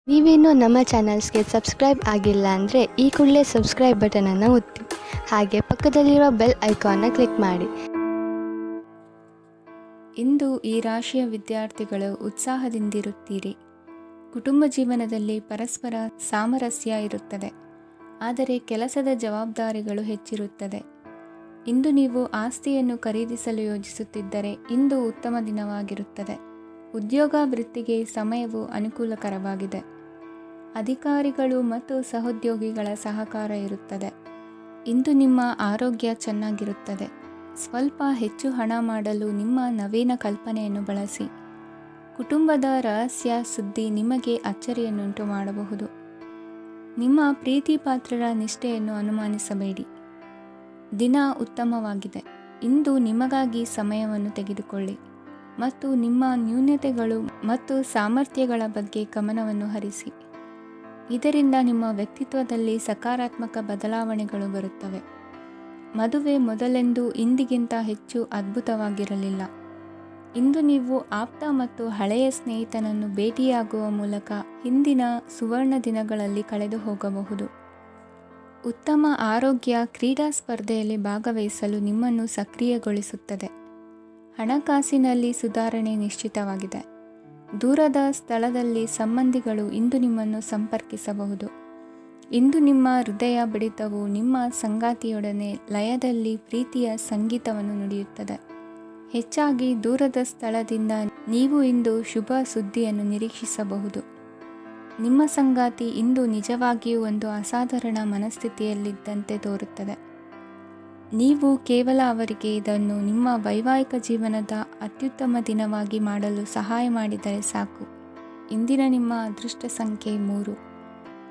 ನೀವೇನೂ ನಮ್ಮ ಚಾನಲ್ಸ್ಗೆ ಸಬ್ಸ್ಕ್ರೈಬ್ ಆಗಿಲ್ಲ ಅಂದರೆ ಈ ಕೂಡಲೇ ಸಬ್ಸ್ಕ್ರೈಬ್ ಬಟನನ್ನು ಒತ್ತಿ, ಹಾಗೆ ಪಕ್ಕದಲ್ಲಿರುವ ಬೆಲ್ ಐಕಾನ್ನ ಕ್ಲಿಕ್ ಮಾಡಿ. ಇಂದು ಈ ರಾಶಿಯ ವಿದ್ಯಾರ್ಥಿಗಳು ಉತ್ಸಾಹದಿಂದಿರುತ್ತೀರಿ. ಕುಟುಂಬ ಜೀವನದಲ್ಲಿ ಪರಸ್ಪರ ಸಾಮರಸ್ಯ ಇರುತ್ತದೆ, ಆದರೆ ಕೆಲಸದ ಜವಾಬ್ದಾರಿಗಳು ಹೆಚ್ಚಿರುತ್ತದೆ. ಇಂದು ನೀವು ಆಸ್ತಿಯನ್ನು ಖರೀದಿಸಲು ಯೋಜಿಸುತ್ತಿದ್ದರೆ ಇಂದು ಉತ್ತಮ ದಿನವಾಗಿರುತ್ತದೆ. ಉದ್ಯೋಗ ವೃತ್ತಿಗೆ ಸಮಯವು ಅನುಕೂಲಕರವಾಗಿದೆ. ಅಧಿಕಾರಿಗಳು ಮತ್ತು ಸಹೋದ್ಯೋಗಿಗಳ ಸಹಕಾರ ಇರುತ್ತದೆ. ಇಂದು ನಿಮ್ಮ ಆರೋಗ್ಯ ಚೆನ್ನಾಗಿರುತ್ತದೆ. ಸ್ವಲ್ಪ ಹೆಚ್ಚು ಹಣ ಮಾಡಲು ನಿಮ್ಮ ನವೀನ ಕಲ್ಪನೆಯನ್ನು ಬಳಸಿ. ಕುಟುಂಬದ ರಹಸ್ಯ ಸುದ್ದಿ ನಿಮಗೆ ಅಚ್ಚರಿಯನ್ನುಂಟು ಮಾಡಬಹುದು. ನಿಮ್ಮ ಪ್ರೀತಿ ಪಾತ್ರರ ನಿಷ್ಠೆಯನ್ನು ಅನುಮಾನಿಸಬೇಡಿ. ದಿನ ಉತ್ತಮವಾಗಿದೆ. ಇಂದು ನಿಮಗಾಗಿ ಸಮಯವನ್ನು ತೆಗೆದುಕೊಳ್ಳಿ ಮತ್ತು ನಿಮ್ಮ ನ್ಯೂನತೆಗಳು ಮತ್ತು ಸಾಮರ್ಥ್ಯಗಳ ಬಗ್ಗೆ ಗಮನವನ್ನು ಹರಿಸಿ. ಇದರಿಂದ ನಿಮ್ಮ ವ್ಯಕ್ತಿತ್ವದಲ್ಲಿ ಸಕಾರಾತ್ಮಕ ಬದಲಾವಣೆಗಳು ಬರುತ್ತವೆ. ಮದುವೆ ಮೊದಲೆಂದು ಇಂದಿಗಿಂತ ಹೆಚ್ಚು ಅದ್ಭುತವಾಗಿರಲಿಲ್ಲ. ಇಂದು ನೀವು ಆಪ್ತ ಮತ್ತು ಹಳೆಯ ಸ್ನೇಹಿತನನ್ನು ಭೇಟಿಯಾಗುವ ಮೂಲಕ ಹಿಂದಿನ ಸುವರ್ಣ ದಿನಗಳಲ್ಲಿ ಕಳೆದು ಹೋಗಬಹುದು. ಉತ್ತಮ ಆರೋಗ್ಯ ಕ್ರೀಡಾ ಸ್ಪರ್ಧೆಯಲ್ಲಿ ಭಾಗವಹಿಸಲು ನಿಮ್ಮನ್ನು ಸಕ್ರಿಯಗೊಳಿಸುತ್ತದೆ. ಹಣಕಾಸಿನಲ್ಲಿ ಸುಧಾರಣೆ ನಿಶ್ಚಿತವಾಗಿದೆ. ದೂರದ ಸ್ಥಳದಲ್ಲಿ ಸಂಬಂಧಿಗಳು ಇಂದು ನಿಮ್ಮನ್ನು ಸಂಪರ್ಕಿಸಬಹುದು. ಇಂದು ನಿಮ್ಮ ಹೃದಯ ಬಡಿತವು ನಿಮ್ಮ ಸಂಗಾತಿಯೊಡನೆ ಲಯದಲ್ಲಿ ಪ್ರೀತಿಯ ಸಂಗೀತವನ್ನು ನುಡಿಯುತ್ತದೆ. ಹೆಚ್ಚಾಗಿ ದೂರದ ಸ್ಥಳದಿಂದ ನೀವು ಇಂದು ಶುಭ ಸುದ್ದಿಯನ್ನು ನಿರೀಕ್ಷಿಸಬಹುದು. ನಿಮ್ಮ ಸಂಗಾತಿ ಇಂದು ನಿಜವಾಗಿಯೂ ಒಂದು ಅಸಾಧಾರಣ ಮನಸ್ಥಿತಿಯಲ್ಲಿದ್ದಂತೆ ತೋರುತ್ತದೆ. ನೀವು ಕೇವಲ ಅವರಿಗೆ ಇದನ್ನು ನಿಮ್ಮ ವೈವಾಹಿಕ ಜೀವನದ ಅತ್ಯುತ್ತಮ ದಿನವಾಗಿ ಮಾಡಲು ಸಹಾಯ ಮಾಡಿದರೆ ಸಾಕು. ಇಂದಿನ ನಿಮ್ಮ ಅದೃಷ್ಟ ಸಂಖ್ಯೆ 3.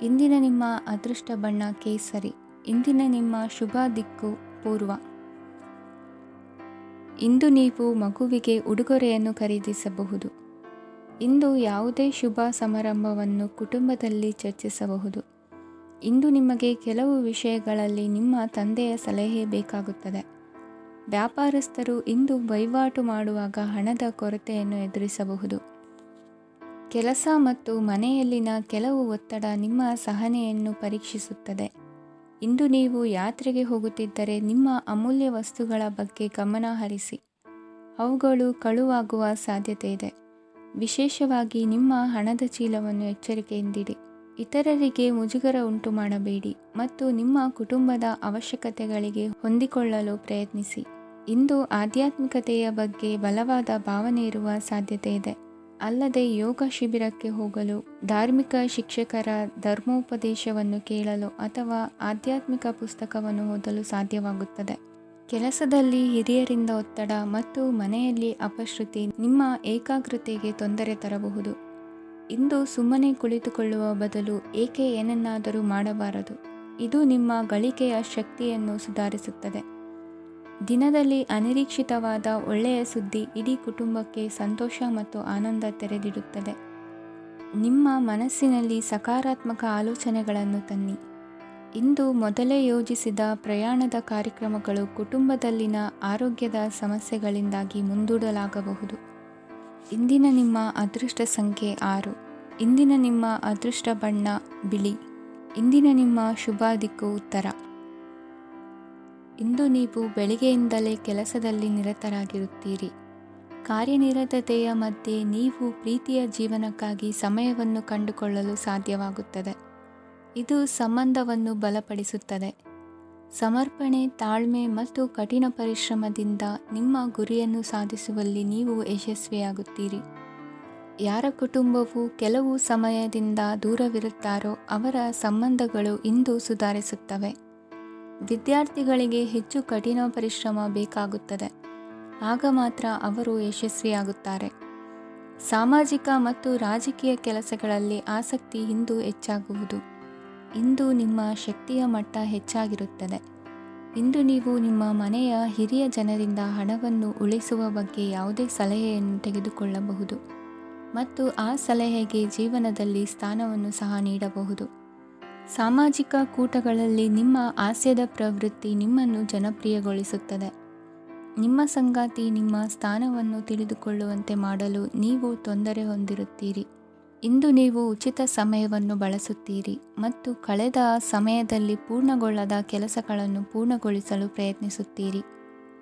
ಇಂದಿನ ನಿಮ್ಮ ಅದೃಷ್ಟ ಬಣ್ಣ ಕೇಸರಿ. ಇಂದಿನ ನಿಮ್ಮ ಶುಭ ದಿಕ್ಕು ಪೂರ್ವ. ಇಂದು ನೀವು ಮಗುವಿಗೆ ಉಡುಗೊರೆಯನ್ನು ಖರೀದಿಸಬಹುದು. ಇಂದು ಯಾವುದೇ ಶುಭ ಸಮಾರಂಭವನ್ನು ಕುಟುಂಬದಲ್ಲಿ ಚರ್ಚಿಸಬಹುದು. ಇಂದು ನಿಮಗೆ ಕೆಲವು ವಿಷಯಗಳಲ್ಲಿ ನಿಮ್ಮ ತಂದೆಯ ಸಲಹೆ ಬೇಕಾಗುತ್ತದೆ. ವ್ಯಾಪಾರಸ್ಥರು ಇಂದು ವಹಿವಾಟು ಮಾಡುವಾಗ ಹಣದ ಕೊರತೆಯನ್ನು ಎದುರಿಸಬಹುದು. ಕೆಲಸ ಮತ್ತು ಮನೆಯಲ್ಲಿನ ಕೆಲವು ಒತ್ತಡ ನಿಮ್ಮ ಸಹನೆಯನ್ನು ಪರೀಕ್ಷಿಸುತ್ತದೆ. ಇಂದು ನೀವು ಯಾತ್ರೆಗೆ ಹೋಗುತ್ತಿದ್ದರೆ ನಿಮ್ಮ ಅಮೂಲ್ಯ ವಸ್ತುಗಳ ಬಗ್ಗೆ ಗಮನ ಹರಿಸಿ. ಅವುಗಳು ಕಳುವಾಗುವ ಸಾಧ್ಯತೆ ಇದೆ. ವಿಶೇಷವಾಗಿ ನಿಮ್ಮ ಹಣದ ಚೀಲವನ್ನು ಎಚ್ಚರಿಕೆಯಿಂದಿಡಿ. ಇತರರಿಗೆ ಮುಜುಗರ ಉಂಟು ಮಾಡಬೇಡಿ ಮತ್ತು ನಿಮ್ಮ ಕುಟುಂಬದ ಅವಶ್ಯಕತೆಗಳಿಗೆ ಹೊಂದಿಕೊಳ್ಳಲು ಪ್ರಯತ್ನಿಸಿ. ಇಂದು ಆಧ್ಯಾತ್ಮಿಕತೆಯ ಬಗ್ಗೆ ಬಲವಾದ ಭಾವನೆ ಇರುವ ಸಾಧ್ಯತೆ ಇದೆ. ಅಲ್ಲದೆ ಯೋಗ ಶಿಬಿರಕ್ಕೆ ಹೋಗಲು, ಧಾರ್ಮಿಕ ಶಿಕ್ಷಕರ ಧರ್ಮೋಪದೇಶವನ್ನು ಕೇಳಲು ಅಥವಾ ಆಧ್ಯಾತ್ಮಿಕ ಪುಸ್ತಕವನ್ನು ಓದಲು ಸಾಧ್ಯವಾಗುತ್ತದೆ. ಕೆಲಸದಲ್ಲಿ ಹಿರಿಯರಿಂದ ಒತ್ತಡ ಮತ್ತು ಮನೆಯಲ್ಲಿ ಅಪಶ್ರುತಿ ನಿಮ್ಮ ಏಕಾಗ್ರತೆಗೆ ತೊಂದರೆ ತರಬಹುದು. ಇಂದು ಸುಮ್ಮನೆ ಕುಳಿತುಕೊಳ್ಳುವ ಬದಲು ಏಕೆ ಏನನ್ನಾದರೂ ಮಾಡಬಾರದು. ಇದು ನಿಮ್ಮ ಗಳಿಕೆಯ ಶಕ್ತಿಯನ್ನು ಸುಧಾರಿಸುತ್ತದೆ. ದಿನದಲ್ಲಿ ಅನಿರೀಕ್ಷಿತವಾದ ಒಳ್ಳೆಯ ಸುದ್ದಿ ಇಡೀ ಕುಟುಂಬಕ್ಕೆ ಸಂತೋಷ ಮತ್ತು ಆನಂದ ತೆರೆದಿಡುತ್ತದೆ. ನಿಮ್ಮ ಮನಸ್ಸಿನಲ್ಲಿ ಸಕಾರಾತ್ಮಕ ಆಲೋಚನೆಗಳನ್ನು ತನ್ನಿ. ಇಂದು ಮೊದಲೇ ಯೋಜಿಸಿದ ಪ್ರಯಾಣದ ಕಾರ್ಯಕ್ರಮಗಳು ಕುಟುಂಬದಲ್ಲಿನ ಆರೋಗ್ಯದ ಸಮಸ್ಯೆಗಳಿಂದಾಗಿ ಮುಂದೂಡಲಾಗಬಹುದು. ಇಂದಿನ ನಿಮ್ಮ ಅದೃಷ್ಟ ಸಂಖ್ಯೆ 6. ಇಂದಿನ ನಿಮ್ಮ ಅದೃಷ್ಟ ಬಣ್ಣ ಬಿಳಿ. ಇಂದಿನ ನಿಮ್ಮ ಶುಭ ದಿಕ್ಕು ಉತ್ತರ. ಇಂದು ನೀವು ಬೆಳಿಗ್ಗೆಯಿಂದಲೇ ಕೆಲಸದಲ್ಲಿ ನಿರತರಾಗಿರುತ್ತೀರಿ. ಕಾರ್ಯನಿರತತೆಯ ಮಧ್ಯೆ ನೀವು ಪ್ರೀತಿಯ ಜೀವನಕ್ಕಾಗಿ ಸಮಯವನ್ನು ಕಂಡುಕೊಳ್ಳಲು ಸಾಧ್ಯವಾಗುತ್ತದೆ. ಇದು ಸಂಬಂಧವನ್ನು ಬಲಪಡಿಸುತ್ತದೆ. ಸಮರ್ಪಣೆ, ತಾಳ್ಮೆ ಮತ್ತು ಕಠಿಣ ಪರಿಶ್ರಮದಿಂದ ನಿಮ್ಮ ಗುರಿಯನ್ನು ಸಾಧಿಸುವಲ್ಲಿ ನೀವು ಯಶಸ್ವಿಯಾಗುತ್ತೀರಿ. ಯಾರ ಕುಟುಂಬವು ಕೆಲವು ಸಮಯದಿಂದ ದೂರವಿರುತ್ತಾರೋ ಅವರ ಸಂಬಂಧಗಳು ಇಂದು ಸುಧಾರಿಸುತ್ತವೆ. ವಿದ್ಯಾರ್ಥಿಗಳಿಗೆ ಹೆಚ್ಚು ಕಠಿಣ ಪರಿಶ್ರಮ ಬೇಕಾಗುತ್ತದೆ. ಆಗ ಮಾತ್ರ ಅವರು ಯಶಸ್ವಿಯಾಗುತ್ತಾರೆ. ಸಾಮಾಜಿಕ ಮತ್ತು ರಾಜಕೀಯ ಕೆಲಸಗಳಲ್ಲಿ ಆಸಕ್ತಿ ಇಂದು ಹೆಚ್ಚಾಗುವುದು. ಇಂದು ನಿಮ್ಮ ಶಕ್ತಿಯ ಮಟ್ಟ ಹೆಚ್ಚಾಗಿರುತ್ತದೆ. ಇಂದು ನೀವು ನಿಮ್ಮ ಮನೆಯ ಹಿರಿಯ ಜನರಿಂದ ಹಣವನ್ನು ಉಳಿಸುವ ಬಗ್ಗೆ ಯಾವುದೇ ಸಲಹೆಯನ್ನು ತೆಗೆದುಕೊಳ್ಳಬಹುದು ಮತ್ತು ಆ ಸಲಹೆಗೆ ಜೀವನದಲ್ಲಿ ಸ್ಥಾನವನ್ನು ಸಹ ನೀಡಬಹುದು. ಸಾಮಾಜಿಕ ಕೂಟಗಳಲ್ಲಿ ನಿಮ್ಮ ಹಾಸ್ಯದ ಪ್ರವೃತ್ತಿ ನಿಮ್ಮನ್ನು ಜನಪ್ರಿಯಗೊಳಿಸುತ್ತದೆ. ನಿಮ್ಮ ಸಂಗಾತಿ ನಿಮ್ಮ ಸ್ಥಾನವನ್ನು ತಿಳಿದುಕೊಳ್ಳುವಂತೆ ಮಾಡಲು ನೀವು ತೊಂದರೆ ಹೊಂದಿರುತ್ತೀರಿ. ಇಂದು ನೀವು ಉಚಿತ ಸಮಯವನ್ನು ಬಳಸುತ್ತೀರಿ ಮತ್ತು ಕಳೆದ ಸಮಯದಲ್ಲಿ ಪೂರ್ಣಗೊಳ್ಳದ ಕೆಲಸಗಳನ್ನು ಪೂರ್ಣಗೊಳಿಸಲು ಪ್ರಯತ್ನಿಸುತ್ತೀರಿ.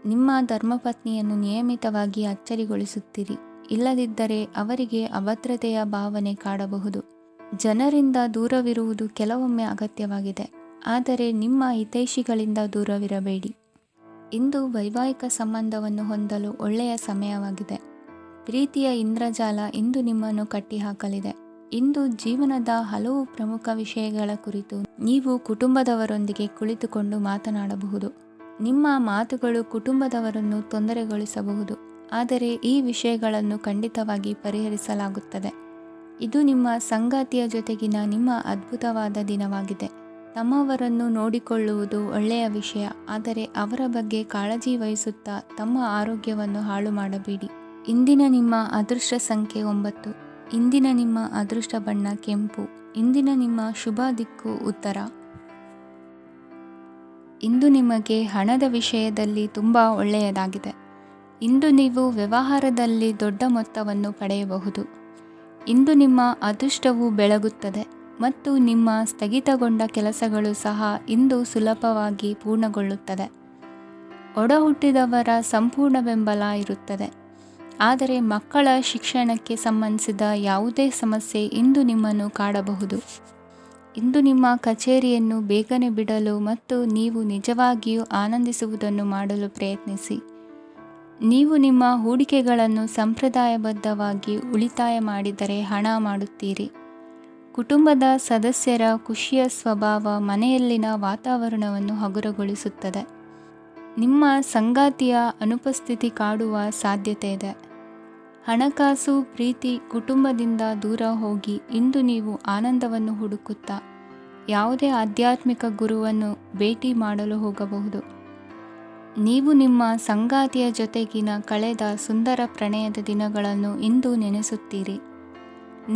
ನಿಮ್ಮ ಧರ್ಮಪತ್ನಿಯನ್ನು ನಿಯಮಿತವಾಗಿ ಅಚ್ಚರಿಗೊಳಿಸುತ್ತೀರಿ, ಇಲ್ಲದಿದ್ದರೆ ಅವರಿಗೆ ಅಭದ್ರತೆಯ ಭಾವನೆ ಕಾಡಬಹುದು. ಜನರಿಂದ ದೂರವಿರುವುದು ಕೆಲವೊಮ್ಮೆ ಅಗತ್ಯವಾಗಿದೆ, ಆದರೆ ನಿಮ್ಮ ಹಿತೈಷಿಗಳಿಂದ ದೂರವಿರಬೇಡಿ. ಇಂದು ವೈವಾಹಿಕ ಸಂಬಂಧವನ್ನು ಹೊಂದಲು ಒಳ್ಳೆಯ ಸಮಯವಾಗಿದೆ. ಪ್ರೀತಿಯ ಇಂದ್ರಜಾಲ ಇಂದು ನಿಮ್ಮನ್ನು ಕಟ್ಟಿಹಾಕಲಿದೆ. ಇಂದು ಜೀವನದ ಹಲವು ಪ್ರಮುಖ ವಿಷಯಗಳ ಕುರಿತು ನೀವು ಕುಟುಂಬದವರೊಂದಿಗೆ ಕುಳಿತುಕೊಂಡು ಮಾತನಾಡಬಹುದು. ನಿಮ್ಮ ಮಾತುಗಳು ಕುಟುಂಬದವರನ್ನು ತೊಂದರೆಗೊಳಿಸಬಹುದು, ಆದರೆ ಈ ವಿಷಯಗಳನ್ನು ಖಂಡಿತವಾಗಿ ಪರಿಹರಿಸಲಾಗುತ್ತದೆ. ಇದು ನಿಮ್ಮ ಸಂಗಾತಿಯ ಜೊತೆಗಿನ ನಿಮ್ಮ ಅದ್ಭುತವಾದ ದಿನವಾಗಿದೆ. ತಮ್ಮವರನ್ನು ನೋಡಿಕೊಳ್ಳುವುದು ಒಳ್ಳೆಯ ವಿಷಯ, ಆದರೆ ಅವರ ಬಗ್ಗೆ ಕಾಳಜಿ ವಹಿಸುತ್ತಾ ತಮ್ಮ ಆರೋಗ್ಯವನ್ನು ಹಾಳು ಮಾಡಬೇಡಿ. ಇಂದಿನ ನಿಮ್ಮ ಅದೃಷ್ಟ ಸಂಖ್ಯೆ 9. ಇಂದಿನ ನಿಮ್ಮ ಅದೃಷ್ಟ ಬಣ್ಣ ಕೆಂಪು. ಇಂದಿನ ನಿಮ್ಮ ಶುಭ ದಿಕ್ಕು ಉತ್ತರ. ಇಂದು ನಿಮಗೆ ಹಣದ ವಿಷಯದಲ್ಲಿ ತುಂಬ ಒಳ್ಳೆಯದಾಗಿದೆ. ಇಂದು ನೀವು ವ್ಯವಹಾರದಲ್ಲಿ ದೊಡ್ಡ ಮೊತ್ತವನ್ನು ಪಡೆಯಬಹುದು. ಇಂದು ನಿಮ್ಮ ಅದೃಷ್ಟವು ಬೆಳಗುತ್ತದೆ ಮತ್ತು ನಿಮ್ಮ ಸ್ಥಗಿತಗೊಂಡ ಕೆಲಸಗಳು ಸಹ ಇಂದು ಸುಲಭವಾಗಿ ಪೂರ್ಣಗೊಳ್ಳುತ್ತದೆ. ಒಡಹುಟ್ಟಿದವರ ಸಂಪೂರ್ಣ ಬೆಂಬಲ ಇರುತ್ತದೆ, ಆದರೆ ಮಕ್ಕಳ ಶಿಕ್ಷಣಕ್ಕೆ ಸಂಬಂಧಿಸಿದ ಯಾವುದೇ ಸಮಸ್ಯೆ ಇಂದು ನಿಮ್ಮನ್ನು ಕಾಡಬಹುದು. ಇಂದು ನಿಮ್ಮ ಕಚೇರಿಯನ್ನು ಬೇಗನೆ ಬಿಡಲು ಮತ್ತು ನೀವು ನಿಜವಾಗಿಯೂ ಆನಂದಿಸುವುದನ್ನು ಮಾಡಲು ಪ್ರಯತ್ನಿಸಿ. ನೀವು ನಿಮ್ಮ ಹೂಡಿಕೆಗಳನ್ನು ಸಂಪ್ರದಾಯಬದ್ಧವಾಗಿ ಉಳಿತಾಯ ಮಾಡಿದರೆ ಹಣ ಮಾಡುತ್ತೀರಿ. ಕುಟುಂಬದ ಸದಸ್ಯರ ಖುಷಿಯ ಸ್ವಭಾವ ಮನೆಯಲ್ಲಿನ ವಾತಾವರಣವನ್ನು ಹಗುರಗೊಳಿಸುತ್ತದೆ. ನಿಮ್ಮ ಸಂಗಾತಿಯ ಅನುಪಸ್ಥಿತಿ ಕಾಡುವ ಸಾಧ್ಯತೆ ಇದೆ. ಹಣಕಾಸು, ಪ್ರೀತಿ, ಕುಟುಂಬದಿಂದ ದೂರ ಹೋಗಿ ಇಂದು ನೀವು ಆನಂದವನ್ನು ಹುಡುಕುತ್ತಾ ಯಾವುದೇ ಆಧ್ಯಾತ್ಮಿಕ ಗುರುವನ್ನು ಭೇಟಿ ಮಾಡಲು ಹೋಗಬಹುದು. ನೀವು ನಿಮ್ಮ ಸಂಗಾತಿಯ ಜೊತೆಗಿನ ಕಳೆದ ಸುಂದರ ಪ್ರಣಯದ ದಿನಗಳನ್ನು ಇಂದು ನೆನೆಸುತ್ತೀರಿ.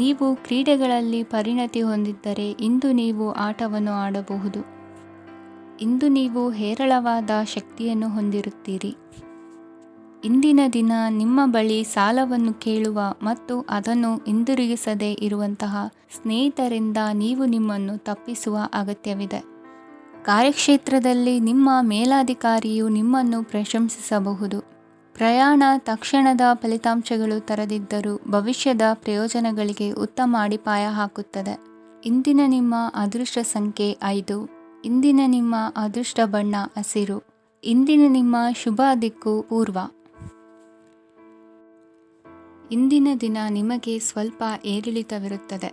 ನೀವು ಕ್ರೀಡೆಗಳಲ್ಲಿ ಪರಿಣತಿ ಹೊಂದಿದ್ದರೆ ಇಂದು ನೀವು ಆಟವನ್ನು ಆಡಬಹುದು. ಇಂದು ನೀವು ಹೇರಳವಾದ ಶಕ್ತಿಯನ್ನು ಹೊಂದಿರುತ್ತೀರಿ. ಇಂದಿನ ದಿನ ನಿಮ್ಮ ಬಳಿ ಸಾಲವನ್ನು ಕೇಳುವ ಮತ್ತು ಅದನ್ನು ಹಿಂದಿರುಗಿಸದೇ ಇರುವಂತಹ ಸ್ನೇಹಿತರಿಂದ ನೀವು ನಿಮ್ಮನ್ನು ತಪ್ಪಿಸುವ ಅಗತ್ಯವಿದೆ. ಕಾರ್ಯಕ್ಷೇತ್ರದಲ್ಲಿ ನಿಮ್ಮ ಮೇಲಾಧಿಕಾರಿಯು ನಿಮ್ಮನ್ನು ಪ್ರಶಂಸಿಸಬಹುದು. ಪ್ರಯಾಣ ತಕ್ಷಣದ ಫಲಿತಾಂಶಗಳು ತರದಿದ್ದರೂ ಭವಿಷ್ಯದ ಪ್ರಯೋಜನಗಳಿಗೆ ಉತ್ತಮ ಅಡಿಪಾಯ ಹಾಕುತ್ತದೆ. ಇಂದಿನ ನಿಮ್ಮ ಅದೃಷ್ಟ ಸಂಖ್ಯೆ 5. ಇಂದಿನ ನಿಮ್ಮ ಅದೃಷ್ಟ ಬಣ್ಣ ಹಸಿರು. ಇಂದಿನ ನಿಮ್ಮ ಶುಭ ದಿಕ್ಕು ಪೂರ್ವ. ಇಂದಿನ ದಿನ ನಿಮಗೆ ಸ್ವಲ್ಪ ಏರಿಳಿತವಿರುತ್ತದೆ.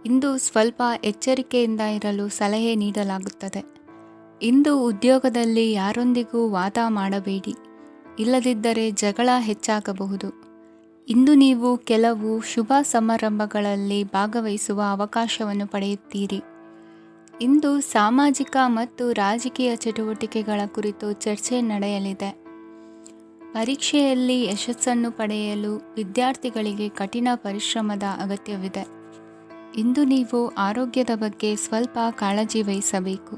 ಇಂದು ಸ್ವಲ್ಪ ಎಚ್ಚರಿಕೆಯಿಂದ ಇರಲು ಸಲಹೆ ನೀಡಲಾಗುತ್ತದೆ. ಇಂದು ಉದ್ಯೋಗದಲ್ಲಿ ಯಾರೊಂದಿಗೂ ವಾದ ಮಾಡಬೇಡಿ, ಇಲ್ಲದಿದ್ದರೆ ಜಗಳ ಹೆಚ್ಚಾಗಬಹುದು. ಇಂದು ನೀವು ಕೆಲವು ಶುಭ ಸಮಾರಂಭಗಳಲ್ಲಿ ಭಾಗವಹಿಸುವ ಅವಕಾಶವನ್ನು ಪಡೆಯುತ್ತೀರಿ. ಇಂದು ಸಾಮಾಜಿಕ ಮತ್ತು ರಾಜಕೀಯ ಚಟುವಟಿಕೆಗಳ ಕುರಿತು ಚರ್ಚೆ ನಡೆಯಲಿದೆ. ಪರೀಕ್ಷೆಯಲ್ಲಿ ಯಶಸ್ಸನ್ನು ಪಡೆಯಲು ವಿದ್ಯಾರ್ಥಿಗಳಿಗೆ ಕಠಿಣ ಪರಿಶ್ರಮದ ಅಗತ್ಯವಿದೆ. ಇಂದು ನೀವು ಆರೋಗ್ಯದ ಬಗ್ಗೆ ಸ್ವಲ್ಪ ಕಾಳಜಿ ವಹಿಸಬೇಕು.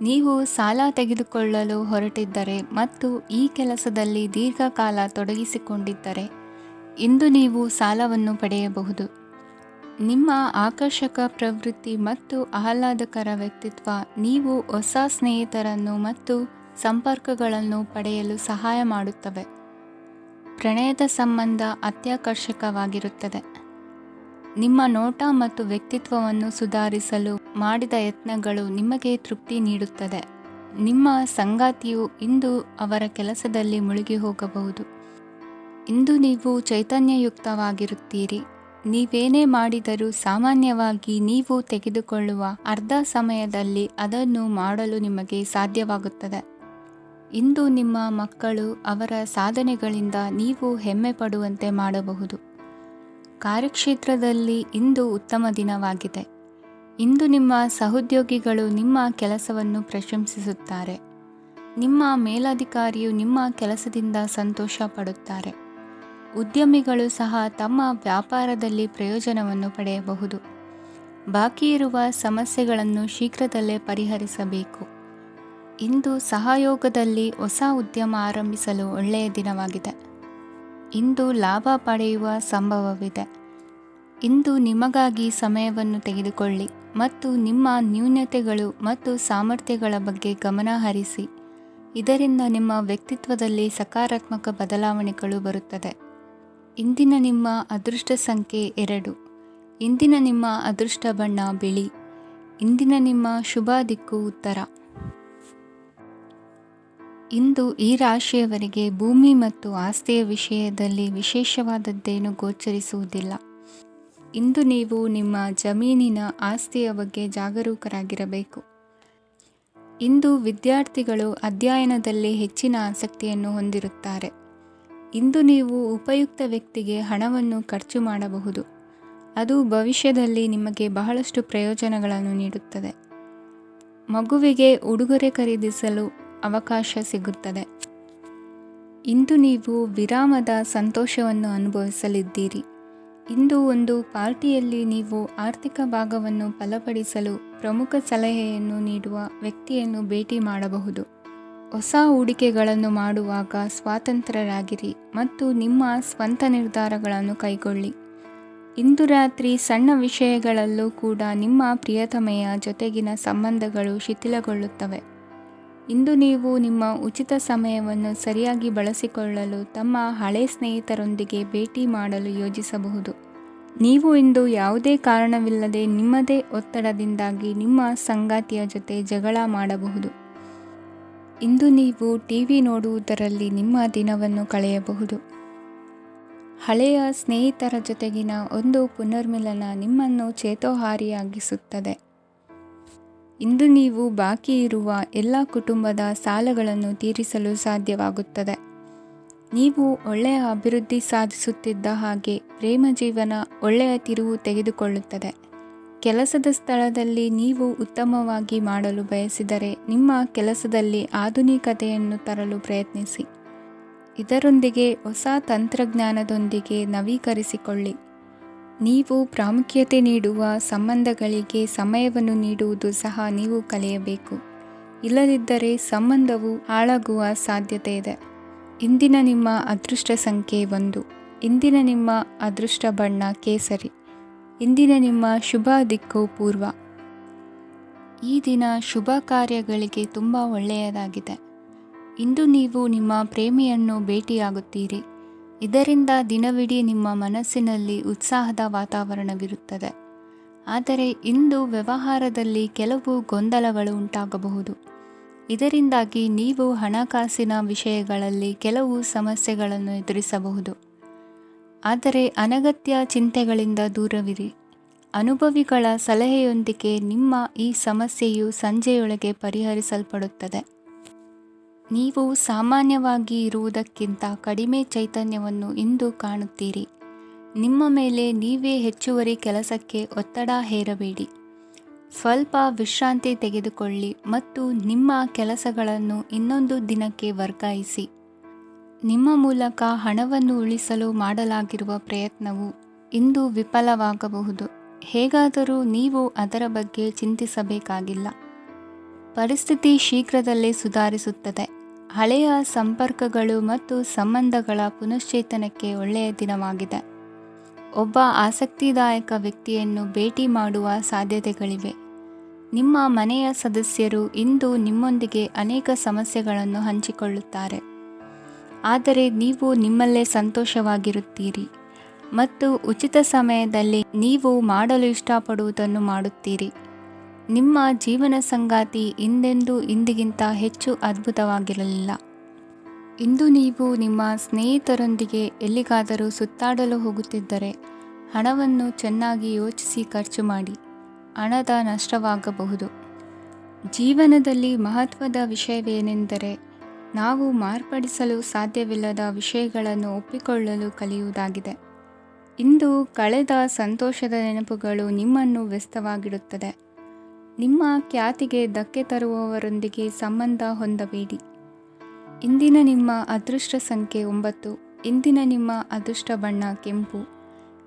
ನೀವು ಸಾಲ ತೆಗೆದುಕೊಳ್ಳಲು ಹೊರಟಿದ್ದರೆ ಮತ್ತು ಈ ಕೆಲಸದಲ್ಲಿ ದೀರ್ಘಕಾಲ ತೊಡಗಿಸಿಕೊಂಡಿದ್ದರೆ ಇಂದು ನೀವು ಸಾಲವನ್ನು ಪಡೆಯಬಹುದು. ನಿಮ್ಮ ಆಕರ್ಷಕ ಪ್ರವೃತ್ತಿ ಮತ್ತು ಆಹ್ಲಾದಕರ ವ್ಯಕ್ತಿತ್ವ ನೀವು ಹೊಸ ಸ್ನೇಹಿತರನ್ನು ಮತ್ತು ಸಂಪರ್ಕಗಳನ್ನು ಪಡೆಯಲು ಸಹಾಯ ಮಾಡುತ್ತವೆ. ಪ್ರಣಯದ ಸಂಬಂಧ ಅತ್ಯಾಕರ್ಷಕವಾಗಿರುತ್ತದೆ. ನಿಮ್ಮ ನೋಟ ಮತ್ತು ವ್ಯಕ್ತಿತ್ವವನ್ನು ಸುಧಾರಿಸಲು ಮಾಡಿದ ಯತ್ನಗಳು ನಿಮಗೆ ತೃಪ್ತಿ ನೀಡುತ್ತದೆ. ನಿಮ್ಮ ಸಂಗಾತಿಯು ಇಂದು ಅವರ ಕೆಲಸದಲ್ಲಿ ಮುಳುಗಿ ಹೋಗಬಹುದು. ಇಂದು ನೀವು ಚೈತನ್ಯಯುಕ್ತವಾಗಿರುತ್ತೀರಿ. ನೀವೇನೇ ಮಾಡಿದರೂ ಸಾಮಾನ್ಯವಾಗಿ ನೀವು ತೆಗೆದುಕೊಳ್ಳುವ ಅರ್ಧ ಸಮಯದಲ್ಲಿ ಅದನ್ನು ಮಾಡಲು ನಿಮಗೆ ಸಾಧ್ಯವಾಗುತ್ತದೆ. ಇಂದು ನಿಮ್ಮ ಮಕ್ಕಳು ಅವರ ಸಾಧನೆಗಳಿಂದ ನೀವು ಹೆಮ್ಮೆ ಪಡುವಂತೆ ಮಾಡಬಹುದು. ಕಾರ್ಯಕ್ಷೇತ್ರದಲ್ಲಿ ಇಂದು ಉತ್ತಮ ದಿನವಾಗಿದೆ. ಇಂದು ನಿಮ್ಮ ಸಹೋದ್ಯೋಗಿಗಳು ನಿಮ್ಮ ಕೆಲಸವನ್ನು ಪ್ರಶಂಸಿಸುತ್ತಾರೆ. ನಿಮ್ಮ ಮೇಲಧಿಕಾರಿಯು ನಿಮ್ಮ ಕೆಲಸದಿಂದ ಸಂತೋಷ ಪಡುತ್ತಾರೆ. ಉದ್ಯಮಿಗಳು ಸಹ ತಮ್ಮ ವ್ಯಾಪಾರದಲ್ಲಿ ಪ್ರಯೋಜನವನ್ನು ಪಡೆಯಬಹುದು. ಬಾಕಿ ಇರುವ ಸಮಸ್ಯೆಗಳನ್ನು ಶೀಘ್ರದಲ್ಲೇ ಪರಿಹರಿಸಬೇಕು. ಇಂದು ಸಹಯೋಗದಲ್ಲಿ ಹೊಸ ಉದ್ಯಮ ಆರಂಭಿಸಲು ಒಳ್ಳೆಯ ದಿನವಾಗಿದೆ. ಇಂದು ಲಾಭ ಪಡೆಯುವ ಸಂಭವವಿದೆ. ಇಂದು ನಿಮಗಾಗಿ ಸಮಯವನ್ನು ತೆಗೆದುಕೊಳ್ಳಿ ಮತ್ತು ನಿಮ್ಮ ನ್ಯೂನತೆಗಳು ಮತ್ತು ಸಾಮರ್ಥ್ಯಗಳ ಬಗ್ಗೆ ಗಮನ ಹರಿಸಿ. ಇದರಿಂದ ನಿಮ್ಮ ವ್ಯಕ್ತಿತ್ವದಲ್ಲಿ ಸಕಾರಾತ್ಮಕ ಬದಲಾವಣೆಗಳು ಬರುತ್ತದೆ. ಇಂದಿನ ನಿಮ್ಮ ಅದೃಷ್ಟ ಸಂಖ್ಯೆ 2. ಇಂದಿನ ನಿಮ್ಮ ಅದೃಷ್ಟ ಬಣ್ಣ ಬಿಳಿ. ಇಂದಿನ ನಿಮ್ಮ ಶುಭ ದಿಕ್ಕು ಉತ್ತರ. ಇಂದು ಈ ರಾಶಿಯವರಿಗೆ ಭೂಮಿ ಮತ್ತು ಆಸ್ತಿಯ ವಿಷಯದಲ್ಲಿ ವಿಶೇಷವಾದದ್ದೇನು ಗೋಚರಿಸುವುದಿಲ್ಲ. ಇಂದು ನೀವು ನಿಮ್ಮ ಜಮೀನಿನ ಆಸ್ತಿಯ ಬಗ್ಗೆ ಜಾಗರೂಕರಾಗಿರಬೇಕು. ಇಂದು ವಿದ್ಯಾರ್ಥಿಗಳು ಅಧ್ಯಯನದಲ್ಲಿ ಹೆಚ್ಚಿನ ಆಸಕ್ತಿಯನ್ನು ಹೊಂದಿರುತ್ತಾರೆ. ಇಂದು ನೀವು ಉಪಯುಕ್ತ ವ್ಯಕ್ತಿಗೆ ಹಣವನ್ನು ಖರ್ಚು ಮಾಡಬಹುದು. ಅದು ಭವಿಷ್ಯದಲ್ಲಿ ನಿಮಗೆ ಬಹಳಷ್ಟು ಪ್ರಯೋಜನಗಳನ್ನು ನೀಡುತ್ತದೆ. ಮಗುವಿಗೆ ಉಡುಗೊರೆ ಖರೀದಿಸಲು ಅವಕಾಶ ಸಿಗುತ್ತದೆ. ಇಂದು ನೀವು ವಿರಾಮದ ಸಂತೋಷವನ್ನು ಅನುಭವಿಸಲಿದ್ದೀರಿ. ಇಂದು ಒಂದು ಪಾರ್ಟಿಯಲ್ಲಿ ನೀವು ಆರ್ಥಿಕ ಭಾಗವನ್ನು ಬಲಪಡಿಸಲು ಪ್ರಮುಖ ಸಲಹೆಯನ್ನು ನೀಡುವ ವ್ಯಕ್ತಿಯನ್ನು ಭೇಟಿ ಮಾಡಬಹುದು. ಹೊಸ ಹೂಡಿಕೆಗಳನ್ನು ಮಾಡುವಾಗ ಸ್ವತಂತ್ರರಾಗಿರಿ ಮತ್ತು ನಿಮ್ಮ ಸ್ವಂತ ನಿರ್ಧಾರಗಳನ್ನು ಕೈಗೊಳ್ಳಿ. ಇಂದು ರಾತ್ರಿ ಸಣ್ಣ ವಿಷಯಗಳಲ್ಲೂ ಕೂಡ ನಿಮ್ಮ ಪ್ರಿಯತಮೆಯ ಜೊತೆಗಿನ ಸಂಬಂಧಗಳು ಶಿಥಿಲಗೊಳ್ಳುತ್ತವೆ. ಇಂದು ನೀವು ನಿಮ್ಮ ಉಚಿತ ಸಮಯವನ್ನು ಸರಿಯಾಗಿ ಬಳಸಿಕೊಳ್ಳಲು ತಮ್ಮ ಹಳೆ ಸ್ನೇಹಿತರೊಂದಿಗೆ ಭೇಟಿ ಮಾಡಲು ಯೋಜಿಸಬಹುದು. ನೀವು ಇಂದು ಯಾವುದೇ ಕಾರಣವಿಲ್ಲದೆ ನಿಮ್ಮದೇ ಒತ್ತಡದಿಂದಾಗಿ ನಿಮ್ಮ ಸಂಗಾತಿಯ ಜೊತೆ ಜಗಳ ಮಾಡಬಹುದು. ಇಂದು ನೀವು ಟಿವಿ ನೋಡುವುದರಲ್ಲಿ ನಿಮ್ಮ ದಿನವನ್ನು ಕಳೆಯಬಹುದು. ಹಳೆಯ ಸ್ನೇಹಿತರ ಜೊತೆಗಿನ ಒಂದು ಪುನರ್ಮಿಲನ ನಿಮ್ಮನ್ನು ಚೇತೋಹಾರಿಯಾಗಿಸುತ್ತದೆ. ಇಂದು ನೀವು ಬಾಕಿ ಇರುವ ಎಲ್ಲ ಕುಟುಂಬದ ಸಾಲಗಳನ್ನು ತೀರಿಸಲು ಸಾಧ್ಯವಾಗುತ್ತದೆ. ನೀವು ಒಳ್ಳೆಯ ಅಭಿವೃದ್ಧಿ ಸಾಧಿಸುತ್ತಿದ್ದ ಹಾಗೆ ಪ್ರೇಮ ಜೀವನ ಒಳ್ಳೆಯ ತಿರುವು ತೆಗೆದುಕೊಳ್ಳುತ್ತದೆ. ಕೆಲಸದ ಸ್ಥಳದಲ್ಲಿ ನೀವು ಉತ್ತಮವಾಗಿ ಮಾಡಲು ಬಯಸಿದರೆ ನಿಮ್ಮ ಕೆಲಸದಲ್ಲಿ ಆಧುನಿಕತೆಯನ್ನು ತರಲು ಪ್ರಯತ್ನಿಸಿ. ಇದರೊಂದಿಗೆ ಹೊಸ ತಂತ್ರಜ್ಞಾನದೊಂದಿಗೆ ನವೀಕರಿಸಿಕೊಳ್ಳಿ. ನೀವು ಪ್ರಾಮುಖ್ಯತೆ ನೀಡುವ ಸಂಬಂಧಗಳಿಗೆ ಸಮಯವನ್ನು ನೀಡುವುದು ಸಹ ನೀವು ಕಲಿಯಬೇಕು. ಇಲ್ಲದಿದ್ದರೆ ಸಂಬಂಧವು ಹಾಳಾಗುವ ಸಾಧ್ಯತೆ ಇದೆ. ಇಂದಿನ ನಿಮ್ಮ ಅದೃಷ್ಟ ಸಂಖ್ಯೆ 1. ಇಂದಿನ ನಿಮ್ಮ ಅದೃಷ್ಟ ಬಣ್ಣ ಕೇಸರಿ. ಇಂದಿನ ನಿಮ್ಮ ಶುಭ ದಿಕ್ಕು ಪೂರ್ವ. ಈ ದಿನ ಶುಭ ಕಾರ್ಯಗಳಿಗೆ ತುಂಬ ಒಳ್ಳೆಯದಾಗಿದೆ. ಇಂದು ನೀವು ನಿಮ್ಮ ಪ್ರೇಮಿಯನ್ನು ಭೇಟಿಯಾಗುತ್ತೀರಿ. ಇದರಿಂದ ದಿನವಿಡೀ ನಿಮ್ಮ ಮನಸ್ಸಿನಲ್ಲಿ ಉತ್ಸಾಹದ ವಾತಾವರಣವಿರುತ್ತದೆ. ಆದರೆ ಇಂದು ವ್ಯವಹಾರದಲ್ಲಿ ಕೆಲವು ಗೊಂದಲಗಳು ಉಂಟಾಗಬಹುದು. ಇದರಿಂದಾಗಿ ನೀವು ಹಣಕಾಸಿನ ವಿಷಯಗಳಲ್ಲಿ ಕೆಲವು ಸಮಸ್ಯೆಗಳನ್ನು ಎದುರಿಸಬಹುದು. ಆದರೆ ಅನಗತ್ಯ ಚಿಂತೆಗಳಿಂದ ದೂರವಿರಿ. ಅನುಭವಿಗಳ ಸಲಹೆಯೊಂದಿಗೆ ನಿಮ್ಮ ಈ ಸಮಸ್ಯೆಯು ಸಂಜೆಯೊಳಗೆ ಪರಿಹರಿಸಲ್ಪಡುತ್ತದೆ. ನೀವು ಸಾಮಾನ್ಯವಾಗಿ ಇರುವುದಕ್ಕಿಂತ ಕಡಿಮೆ ಚೈತನ್ಯವನ್ನು ಇಂದು ಕಾಣುತ್ತೀರಿ. ನಿಮ್ಮ ಮೇಲೆ ನೀವೇ ಹೆಚ್ಚುವರಿ ಕೆಲಸಕ್ಕೆ ಒತ್ತಡ ಹೇರಬೇಡಿ. ಸ್ವಲ್ಪ ವಿಶ್ರಾಂತಿ ತೆಗೆದುಕೊಳ್ಳಿ ಮತ್ತು ನಿಮ್ಮ ಕೆಲಸಗಳನ್ನು ಇನ್ನೊಂದು ದಿನಕ್ಕೆ ವರ್ಗಾಯಿಸಿ. ನಿಮ್ಮ ಮೂಲಕ ಹಣವನ್ನು ಉಳಿಸಲು ಮಾಡಲಾಗಿರುವ ಪ್ರಯತ್ನವು ಇಂದು ವಿಫಲವಾಗಬಹುದು. ಹೇಗಾದರೂ ನೀವು ಅದರ ಬಗ್ಗೆ ಚಿಂತಿಸಬೇಕಾಗಿಲ್ಲ. ಪರಿಸ್ಥಿತಿ ಶೀಘ್ರದಲ್ಲೇ ಸುಧಾರಿಸುತ್ತದೆ. ಹಳೆಯ ಸಂಪರ್ಕಗಳು ಮತ್ತು ಸಂಬಂಧಗಳ ಪುನಶ್ಚೇತನಕ್ಕೆ ಒಳ್ಳೆಯ ದಿನವಾಗಿದೆ. ಒಬ್ಬ ಆಸಕ್ತಿದಾಯಕ ವ್ಯಕ್ತಿಯನ್ನು ಭೇಟಿ ಮಾಡುವ ಸಾಧ್ಯತೆಗಳಿವೆ. ನಿಮ್ಮ ಮನೆಯ ಸದಸ್ಯರು ಇಂದು ನಿಮ್ಮೊಂದಿಗೆ ಅನೇಕ ಸಮಸ್ಯೆಗಳನ್ನು ಹಂಚಿಕೊಳ್ಳುತ್ತಾರೆ. ಆದರೆ ನೀವು ನಿಮ್ಮಲ್ಲೇ ಸಂತೋಷವಾಗಿರುತ್ತೀರಿ ಮತ್ತು ಉಚಿತ ಸಮಯದಲ್ಲಿ ನೀವು ಮಾಡಲು ಇಷ್ಟಪಡುವುದನ್ನು ಮಾಡುತ್ತೀರಿ. ನಿಮ್ಮ ಜೀವನ ಸಂಗಾತಿ ಇಂದೆಂದೂ ಇಂದಿಗಿಂತ ಹೆಚ್ಚು ಅದ್ಭುತವಾಗಿರಲಿಲ್ಲ. ಇಂದು ನೀವು ನಿಮ್ಮ ಸ್ನೇಹಿತರೊಂದಿಗೆ ಎಲ್ಲಿಗಾದರೂ ಸುತ್ತಾಡಲು ಹೋಗುತ್ತಿದ್ದರೆ ಹಣವನ್ನು ಚೆನ್ನಾಗಿ ಯೋಚಿಸಿ ಖರ್ಚು ಮಾಡಿ. ಹಣದ ನಷ್ಟವಾಗಬಹುದು. ಜೀವನದಲ್ಲಿ ಮಹತ್ವದ ವಿಷಯವೇನೆಂದರೆ ನಾವು ಮಾರ್ಪಡಿಸಲು ಸಾಧ್ಯವಿಲ್ಲದ ವಿಷಯಗಳನ್ನು ಒಪ್ಪಿಕೊಳ್ಳಲು ಕಲಿಯುವುದಾಗಿದೆ. ಇಂದು ಕಳೆದ ಸಂತೋಷದ ನೆನಪುಗಳು ನಿಮ್ಮನ್ನು ವ್ಯಸ್ತವಾಗಿಡುತ್ತದೆ. ನಿಮ್ಮ ಖ್ಯಾತಿಗೆ ಧಕ್ಕೆ ತರುವವರೊಂದಿಗೆ ಸಂಬಂಧ ಹೊಂದಬೇಡಿ. ಇಂದಿನ ನಿಮ್ಮ ಅದೃಷ್ಟ ಸಂಖ್ಯೆ 9. ಇಂದಿನ ನಿಮ್ಮ ಅದೃಷ್ಟ ಬಣ್ಣ ಕೆಂಪು.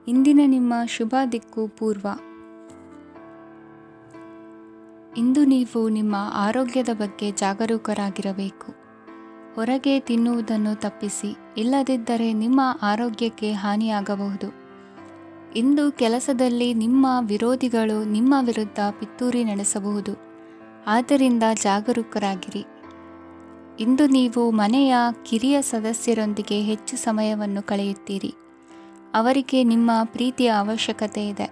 ಇಂದಿನ ನಿಮ್ಮ ಶುಭ ದಿಕ್ಕು ಪೂರ್ವ. ಇಂದು ನೀವು ನಿಮ್ಮ ಆರೋಗ್ಯದ ಬಗ್ಗೆ ಜಾಗರೂಕರಾಗಿರಬೇಕು. ಹೊರಗೆ ತಿನ್ನುವುದನ್ನು ತಪ್ಪಿಸಿ, ಇಲ್ಲದಿದ್ದರೆ ನಿಮ್ಮ ಆರೋಗ್ಯಕ್ಕೆ ಹಾನಿಯಾಗಬಹುದು. ಇಂದು ಕೆಲಸದಲ್ಲಿ ನಿಮ್ಮ ವಿರೋಧಿಗಳು ನಿಮ್ಮ ವಿರುದ್ಧ ಪಿತೂರಿ ನಡೆಸಬಹುದು. ಆದ್ದರಿಂದ ಜಾಗರೂಕರಾಗಿರಿ. ಇಂದು ನೀವು ಮನೆಯ ಕಿರಿಯ ಸದಸ್ಯರೊಂದಿಗೆ ಹೆಚ್ಚು ಸಮಯವನ್ನು ಕಳೆಯುತ್ತೀರಿ. ಅವರಿಗೆ ನಿಮ್ಮ ಪ್ರೀತಿಯ ಅವಶ್ಯಕತೆ ಇದೆ.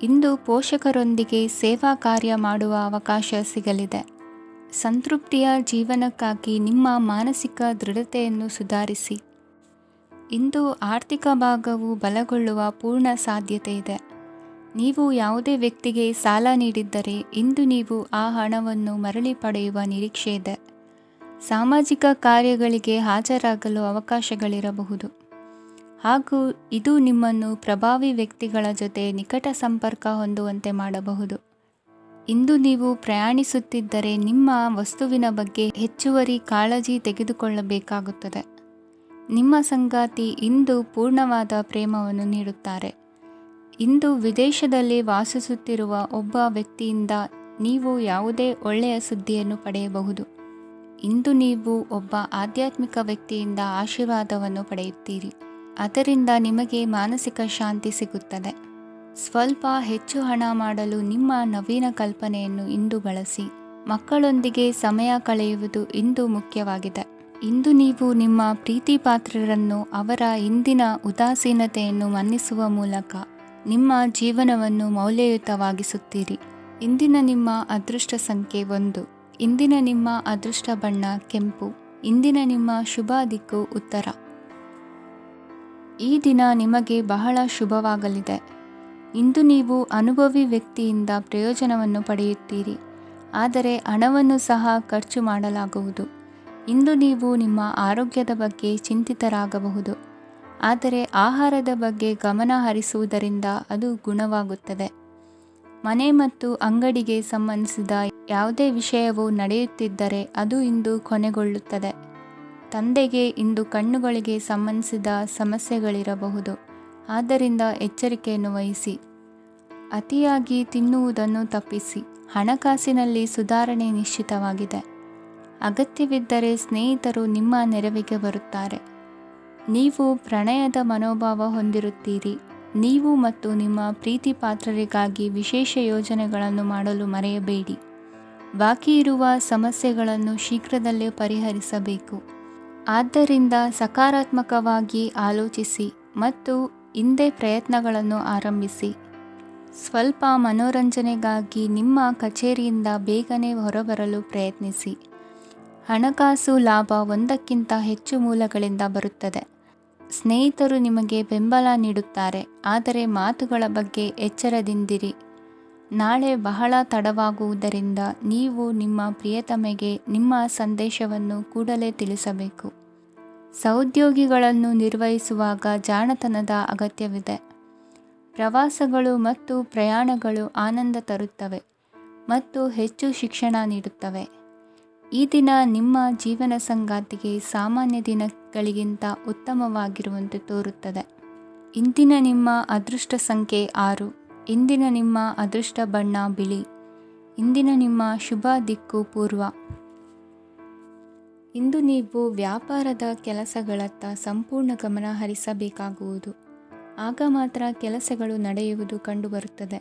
ಇಂದು ಪೋಷಕರೊಂದಿಗೆ ಸೇವಾ ಕಾರ್ಯ ಮಾಡುವ ಅವಕಾಶ ಸಿಗಲಿದೆ. ಸಂತೃಪ್ತಿಯ ಜೀವನಕ್ಕಾಗಿ ನಿಮ್ಮ ಮಾನಸಿಕ ದೃಢತೆಯನ್ನು ಸುಧಾರಿಸಿ. ಇಂದು ಆರ್ಥಿಕ ಭಾಗವು ಬಲಗೊಳ್ಳುವ ಪೂರ್ಣ ಸಾಧ್ಯತೆ ಇದೆ. ನೀವು ಯಾವುದೇ ವ್ಯಕ್ತಿಗೆ ಸಾಲ ನೀಡಿದ್ದರೆ ಇಂದು ನೀವು ಆ ಹಣವನ್ನು ಮರಳಿ ಪಡೆಯುವ ನಿರೀಕ್ಷೆ ಇದೆ. ಸಾಮಾಜಿಕ ಕಾರ್ಯಗಳಿಗೆ ಹಾಜರಾಗಲು ಅವಕಾಶಗಳಿರಬಹುದು ಹಾಗೂ ಇದು ನಿಮ್ಮನ್ನು ಪ್ರಭಾವಿ ವ್ಯಕ್ತಿಗಳ ಜೊತೆ ನಿಕಟ ಸಂಪರ್ಕ ಹೊಂದುವಂತೆ ಮಾಡಬಹುದು. ಇಂದು ನೀವು ಪ್ರಯಾಣಿಸುತ್ತಿದ್ದರೆ ನಿಮ್ಮ ವಸ್ತುವಿನ ಬಗ್ಗೆ ಹೆಚ್ಚುವರಿ ಕಾಳಜಿ ತೆಗೆದುಕೊಳ್ಳಬೇಕಾಗುತ್ತದೆ. ನಿಮ್ಮ ಸಂಗಾತಿ ಇಂದು ಪೂರ್ಣವಾದ ಪ್ರೇಮವನ್ನು ನೀಡುತ್ತಾರೆ. ಇಂದು ವಿದೇಶದಲ್ಲಿ ವಾಸಿಸುತ್ತಿರುವ ಒಬ್ಬ ವ್ಯಕ್ತಿಯಿಂದ ನೀವು ಯಾವುದೇ ಒಳ್ಳೆಯ ಸುದ್ದಿಯನ್ನು ಪಡೆಯಬಹುದು. ಇಂದು ನೀವು ಒಬ್ಬ ಆಧ್ಯಾತ್ಮಿಕ ವ್ಯಕ್ತಿಯಿಂದ ಆಶೀರ್ವಾದವನ್ನು ಪಡೆಯುತ್ತೀರಿ. ಅದರಿಂದ ನಿಮಗೆ ಮಾನಸಿಕ ಶಾಂತಿ ಸಿಗುತ್ತದೆ. ಸ್ವಲ್ಪ ಹೆಚ್ಚು ಹಣ ಮಾಡಲು ನಿಮ್ಮ ನವೀನ ಕಲ್ಪನೆಯನ್ನು ಇಂದು ಬಳಸಿ. ಮಕ್ಕಳೊಂದಿಗೆ ಸಮಯ ಕಳೆಯುವುದು ಇಂದು ಮುಖ್ಯವಾಗಿದೆ. ಇಂದು ನೀವು ನಿಮ್ಮ ಪ್ರೀತಿ ಪಾತ್ರರನ್ನು ಅವರ ಇಂದಿನ ಉದಾಸೀನತೆಯನ್ನು ಮನ್ನಿಸುವ ಮೂಲಕ ನಿಮ್ಮ ಜೀವನವನ್ನು ಮೌಲ್ಯಯುತವಾಗಿಸುತ್ತೀರಿ. ಇಂದಿನ ನಿಮ್ಮ ಅದೃಷ್ಟ ಸಂಖ್ಯೆ 1. ಇಂದಿನ ನಿಮ್ಮ ಅದೃಷ್ಟ ಬಣ್ಣ ಕೆಂಪು. ಇಂದಿನ ನಿಮ್ಮ ಶುಭ ದಿಕ್ಕು ಉತ್ತರ. ಈ ದಿನ ನಿಮಗೆ ಬಹಳ ಶುಭವಾಗಲಿದೆ. ಇಂದು ನೀವು ಅನುಭವಿ ವ್ಯಕ್ತಿಯಿಂದ ಪ್ರಯೋಜನವನ್ನು ಪಡೆಯುತ್ತೀರಿ, ಆದರೆ ಹಣವನ್ನು ಸಹ ಖರ್ಚು ಮಾಡಲಾಗುವುದು. ಇಂದು ನೀವು ನಿಮ್ಮ ಆರೋಗ್ಯದ ಬಗ್ಗೆ ಚಿಂತಿತರಾಗಬಹುದು, ಆದರೆ ಆಹಾರದ ಬಗ್ಗೆ ಗಮನ ಹರಿಸುವುದರಿಂದ ಅದು ಗುಣವಾಗುತ್ತದೆ. ಮನೆ ಮತ್ತು ಅಂಗಡಿಗೆ ಸಂಬಂಧಿಸಿದ ಯಾವುದೇ ವಿಷಯವು ನಡೆಯುತ್ತಿದ್ದರೆ ಅದು ಇಂದು ಕೊನೆಗೊಳ್ಳುತ್ತದೆ. ತಂದೆಗೆ ಇಂದು ಕಣ್ಣುಗಳಿಗೆ ಸಂಬಂಧಿಸಿದ ಸಮಸ್ಯೆಗಳಿರಬಹುದು, ಆದ್ದರಿಂದ ಎಚ್ಚರಿಕೆಯನ್ನು ವಹಿಸಿ. ಅತಿಯಾಗಿ ತಿನ್ನುವುದನ್ನು ತಪ್ಪಿಸಿ. ಹಣಕಾಸಿನಲ್ಲಿ ಸುಧಾರಣೆ ನಿಶ್ಚಿತವಾಗಿದೆ. ಅಗತ್ಯವಿದ್ದರೆ ಸ್ನೇಹಿತರು ನಿಮ್ಮ ನೆರವಿಗೆ ಬರುತ್ತಾರೆ. ನೀವು ಪ್ರಣಯದ ಮನೋಭಾವ ಹೊಂದಿರುತ್ತೀರಿ. ನೀವು ಮತ್ತು ನಿಮ್ಮ ಪ್ರೀತಿ ಪಾತ್ರರಿಗಾಗಿ ವಿಶೇಷ ಯೋಜನೆಗಳನ್ನು ಮಾಡಲು ಮರೆಯಬೇಡಿ. ಬಾಕಿ ಇರುವ ಸಮಸ್ಯೆಗಳನ್ನು ಶೀಘ್ರದಲ್ಲೇ ಪರಿಹರಿಸಬೇಕು. ಆದ್ದರಿಂದ ಸಕಾರಾತ್ಮಕವಾಗಿ ಆಲೋಚಿಸಿ ಮತ್ತು ಇಂದೇ ಪ್ರಯತ್ನಗಳನ್ನು ಆರಂಭಿಸಿ. ಸ್ವಲ್ಪ ಮನೋರಂಜನೆಗಾಗಿ ನಿಮ್ಮ ಕಚೇರಿಯಿಂದ ಬೇಗನೆ ಹೊರಬರಲು ಪ್ರಯತ್ನಿಸಿ. ಹಣಕಾಸು ಲಾಭ ಒಂದಕ್ಕಿಂತ ಹೆಚ್ಚು ಮೂಲಗಳಿಂದ ಬರುತ್ತದೆ. ಸ್ನೇಹಿತರು ನಿಮಗೆ ಬೆಂಬಲ ನೀಡುತ್ತಾರೆ, ಆದರೆ ಮಾತುಗಳ ಬಗ್ಗೆ ಎಚ್ಚರದಿಂದಿರಿ. ನಾಳೆ ಬಹಳ ತಡವಾಗುವುದರಿಂದ ನೀವು ನಿಮ್ಮ ಪ್ರಿಯತಮೆಗೆ ನಿಮ್ಮ ಸಂದೇಶವನ್ನು ಕೂಡಲೇ ತಿಳಿಸಬೇಕು. ಸಹೋದ್ಯೋಗಿಗಳನ್ನು ನಿರ್ವಹಿಸುವಾಗ ಜಾಣತನದ ಅಗತ್ಯವಿದೆ. ಪ್ರವಾಸಗಳು ಮತ್ತು ಪ್ರಯಾಣಗಳು ಆನಂದ ತರುತ್ತವೆ ಮತ್ತು ಹೆಚ್ಚು ಶಿಕ್ಷಣ ನೀಡುತ್ತವೆ. ಈ ದಿನ ನಿಮ್ಮ ಜೀವನ ಸಂಗಾತಿಗೆ ಸಾಮಾನ್ಯ ದಿನಗಳಿಗಿಂತ ಉತ್ತಮವಾಗಿರುವಂತೆ ತೋರುತ್ತದೆ. ಇಂದಿನ ನಿಮ್ಮ ಅದೃಷ್ಟ ಸಂಖ್ಯೆ 6. ಇಂದಿನ ನಿಮ್ಮ ಅದೃಷ್ಟ ಬಣ್ಣ ಬಿಳಿ. ಇಂದಿನ ನಿಮ್ಮ ಶುಭ ದಿಕ್ಕು ಪೂರ್ವ. ಇಂದು ನೀವು ವ್ಯಾಪಾರದ ಕೆಲಸಗಳತ್ತ ಸಂಪೂರ್ಣ ಗಮನ ಹರಿಸಬೇಕಾಗುವುದು. ಆಗ ಮಾತ್ರ ಕೆಲಸಗಳು ನಡೆಯುವುದು ಕಂಡುಬರುತ್ತದೆ.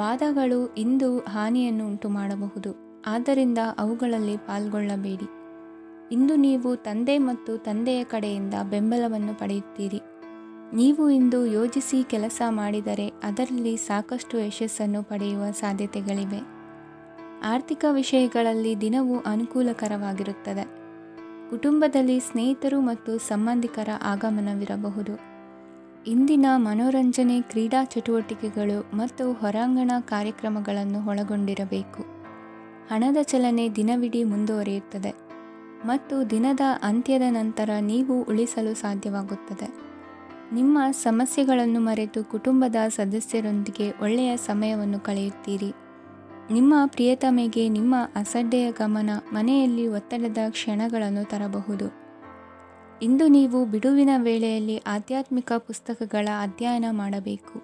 ವಾದಗಳು ಇಂದು ಹಾನಿಯನ್ನು ಉಂಟು ಮಾಡಬಹುದು, ಆದ್ದರಿಂದ ಅವುಗಳಲ್ಲಿ ಪಾಲ್ಗೊಳ್ಳಬೇಡಿ. ಇಂದು ನೀವು ತಂದೆ ಮತ್ತು ತಂದೆಯ ಕಡೆಯಿಂದ ಬೆಂಬಲವನ್ನು ಪಡೆಯುತ್ತೀರಿ. ನೀವು ಇಂದು ಯೋಜಿಸಿ ಕೆಲಸ ಮಾಡಿದರೆ ಅದರಲ್ಲಿ ಸಾಕಷ್ಟು ಯಶಸ್ಸನ್ನು ಪಡೆಯುವ ಸಾಧ್ಯತೆಗಳಿವೆ. ಆರ್ಥಿಕ ವಿಷಯಗಳಲ್ಲಿ ದಿನವು ಅನುಕೂಲಕರವಾಗಿರುತ್ತದೆ. ಕುಟುಂಬದಲ್ಲಿ ಸ್ನೇಹಿತರು ಮತ್ತು ಸಂಬಂಧಿಕರ ಆಗಮನವಿರಬಹುದು. ಇಂದಿನ ಮನೋರಂಜನೆ ಕ್ರೀಡಾ ಚಟುವಟಿಕೆಗಳು ಮತ್ತು ಹೊರಾಂಗಣ ಕಾರ್ಯಕ್ರಮಗಳನ್ನು ಒಳಗೊಂಡಿರಬೇಕು. ಹಣದ ಚಲನೆ ದಿನವಿಡೀ ಮುಂದುವರಿಯುತ್ತದೆ ಮತ್ತು ದಿನದ ಅಂತ್ಯದ ನಂತರ ನೀವು ಉಳಿಸಲು ಸಾಧ್ಯವಾಗುತ್ತದೆ. ನಿಮ್ಮ ಸಮಸ್ಯೆಗಳನ್ನು ಮರೆತು ಕುಟುಂಬದ ಸದಸ್ಯರೊಂದಿಗೆ ಒಳ್ಳೆಯ ಸಮಯವನ್ನು ಕಳೆಯುತ್ತೀರಿ. ನಿಮ್ಮ ಪ್ರಿಯತಮೆಗೆ ನಿಮ್ಮ ಅಸಡ್ಡೆಯ ಗಮನ ಮನೆಯಲ್ಲಿ ಒತ್ತಡದ ಕ್ಷಣಗಳನ್ನು ತರಬಹುದು. ಇಂದು ನೀವು ಬಿಡುವಿನ ವೇಳೆಯಲ್ಲಿ ಆಧ್ಯಾತ್ಮಿಕ ಪುಸ್ತಕಗಳ ಅಧ್ಯಯನ ಮಾಡಬೇಕು.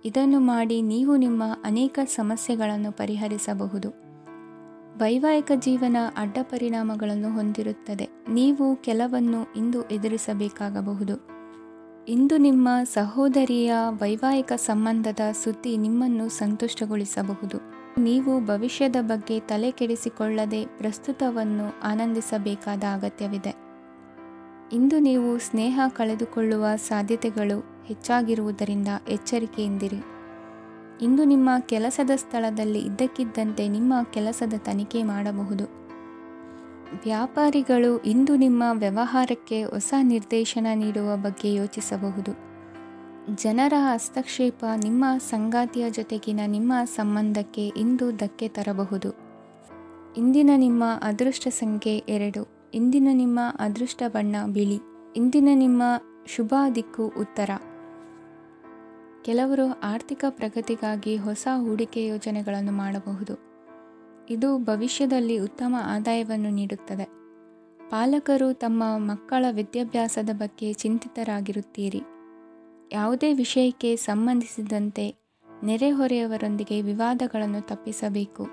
ಇದನ್ನು ಮಾಡಿ ನೀವು ನಿಮ್ಮ ಅನೇಕ ಸಮಸ್ಯೆಗಳನ್ನು ಪರಿಹರಿಸಬಹುದು. ವೈವಾಹಿಕ ಜೀವನ ಅಡ್ಡ ಪರಿಣಾಮಗಳನ್ನು ಹೊಂದಿರುತ್ತದೆ. ನೀವು ಕೆಲವನ್ನು ಇಂದು ಎದುರಿಸಬೇಕಾಗಬಹುದು. ಇಂದು ನಿಮ್ಮ ಸಹೋದರಿಯ ವೈವಾಹಿಕ ಸಂಬಂಧದ ಸುದ್ದಿ ನಿಮ್ಮನ್ನು ಸಂತುಷ್ಟಗೊಳಿಸಬಹುದು. ನೀವು ಭವಿಷ್ಯದ ಬಗ್ಗೆ ತಲೆ ಕೆಡಿಸಿಕೊಳ್ಳದೆ ಪ್ರಸ್ತುತವನ್ನು ಆನಂದಿಸಬೇಕಾದ ಅಗತ್ಯವಿದೆ. ಇಂದು ನೀವು ಸ್ನೇಹ ಕಳೆದುಕೊಳ್ಳುವ ಸಾಧ್ಯತೆಗಳು ಹೆಚ್ಚಾಗಿರುವುದರಿಂದ ಎಚ್ಚರಿಕೆಯಿಂದಿರಿ. ಇಂದು ನಿಮ್ಮ ಕೆಲಸದ ಸ್ಥಳದಲ್ಲಿ ಇದ್ದಕ್ಕಿದ್ದಂತೆ ನಿಮ್ಮ ಕೆಲಸದ ತನಿಖೆ ಮಾಡಬಹುದು. ವ್ಯಾಪಾರಿಗಳು ಇಂದು ನಿಮ್ಮ ವ್ಯವಹಾರಕ್ಕೆ ಹೊಸ ನಿರ್ದೇಶನ ನೀಡುವ ಬಗ್ಗೆ ಯೋಚಿಸಬಹುದು. ಜನರ ಹಸ್ತಕ್ಷೇಪ ನಿಮ್ಮ ಸಂಗಾತಿಯ ಜೊತೆಗಿನ ನಿಮ್ಮ ಸಂಬಂಧಕ್ಕೆ ಇಂದು ಧಕ್ಕೆ ತರಬಹುದು. ಇಂದಿನ ನಿಮ್ಮ ಅದೃಷ್ಟ ಸಂಖ್ಯೆ 2. ಇಂದಿನ ನಿಮ್ಮ ಅದೃಷ್ಟ ಬಣ್ಣ ಬಿಳಿ. ಇಂದಿನ ನಿಮ್ಮ ಶುಭ ದಿಕ್ಕು ಉತ್ತರ. ಕೆಲವರು ಆರ್ಥಿಕ ಪ್ರಗತಿಗಾಗಿ ಹೊಸ ಹೂಡಿಕೆ ಯೋಜನೆಗಳನ್ನು ಮಾಡಬಹುದು. ಇದು ಭವಿಷ್ಯದಲ್ಲಿ ಉತ್ತಮ ಆದಾಯವನ್ನು ನೀಡುತ್ತದೆ. ಪಾಲಕರು ತಮ್ಮ ಮಕ್ಕಳ ವಿದ್ಯಾಭ್ಯಾಸದ ಬಗ್ಗೆ ಚಿಂತಿತರಾಗಿರುತ್ತೀರಿ. ಯಾವುದೇ ವಿಷಯಕ್ಕೆ ಸಂಬಂಧಿಸಿದಂತೆ ನೆರೆಹೊರೆಯವರೊಂದಿಗೆ ವಿವಾದಗಳನ್ನು ತಪ್ಪಿಸಬೇಕು.